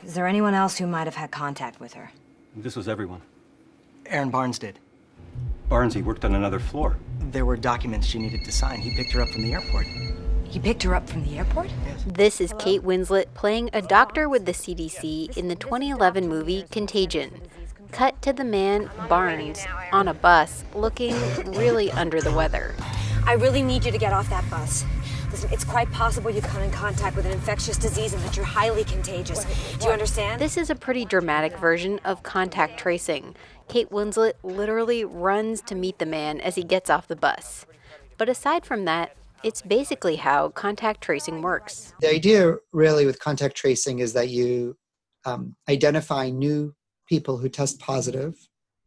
Is there anyone else who might have had contact with her? This was everyone. Aaron Barnes did. Barnes, he worked on another floor. There were documents she needed to sign. He picked her up from the airport. He picked her up from the airport? Yes. This is Kate Winslet playing a doctor with the CDC in the 2011 movie Contagion. Cut to the man, Barnes, on a bus, looking really under the weather. I really need you to get off that bus. Listen, it's quite possible you've come in contact with an infectious disease and that you're highly contagious. Do you understand? This is a pretty dramatic version of contact tracing. Kate Winslet literally runs to meet the man as he gets off the bus. But aside from that, it's basically how contact tracing works. The idea really with contact tracing is that you identify new people who test positive,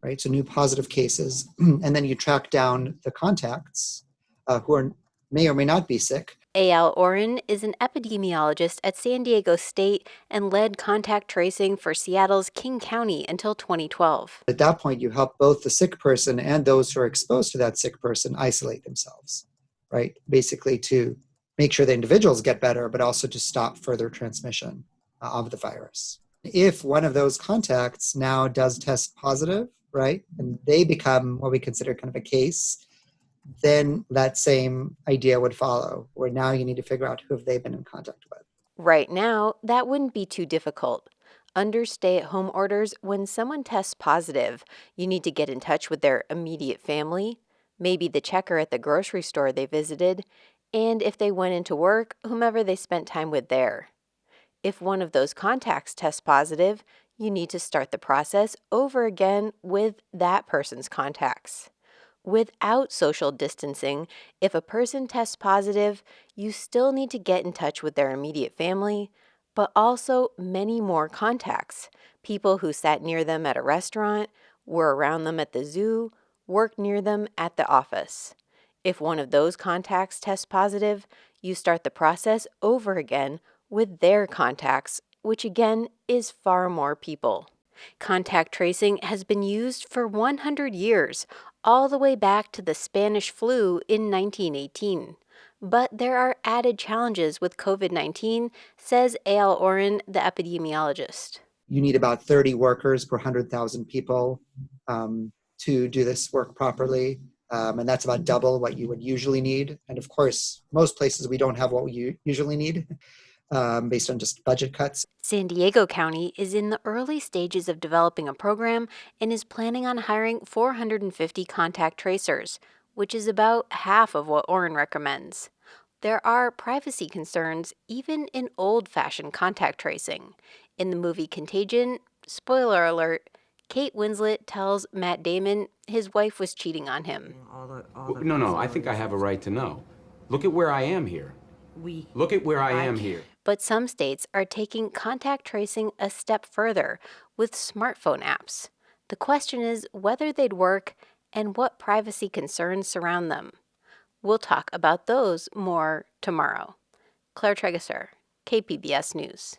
right? So new positive cases, and then you track down the contacts who may or may not be sick. Eyal Oren is an epidemiologist at San Diego State and led contact tracing for Seattle's King County until 2012. At that point, you help both the sick person and those who are exposed to that sick person isolate themselves, right? Basically to make sure the individuals get better, but also to stop further transmission of the virus. If one of those contacts now does test positive, right, and they become what we consider kind of a case, then that same idea would follow, where now you need to figure out who have they been in contact with. Right now, that wouldn't be too difficult. Under stay-at-home orders, when someone tests positive, you need to get in touch with their immediate family, maybe the checker at the grocery store they visited, and if they went into work, whomever they spent time with there. If one of those contacts tests positive, you need to start the process over again with that person's contacts. Without social distancing, if a person tests positive, you still need to get in touch with their immediate family, but also many more contacts. People who sat near them at a restaurant, were around them at the zoo, worked near them at the office. If one of those contacts tests positive, you start the process over again with their contacts, which again is far more people. Contact tracing has been used for 100 years, all the way back to the Spanish flu in 1918. But there are added challenges with COVID-19, says Eyal Oren, the epidemiologist. You need about 30 workers per 100,000 people to do this work properly. And that's about double what you would usually need. And of course, most places we don't have what we usually need based on just budget cuts. San Diego County is in the early stages of developing a program and is planning on hiring 450 contact tracers, which is about half of what Oren recommends. There are privacy concerns even in old-fashioned contact tracing. In the movie Contagion, spoiler alert, Kate Winslet tells Matt Damon his wife was cheating on him. No, I think I have a right to know. Look at where I am here. Look at where I am here. But some states are taking contact tracing a step further with smartphone apps. The question is whether they'd work and what privacy concerns surround them. We'll talk about those more tomorrow. Claire Tregesser, KPBS News.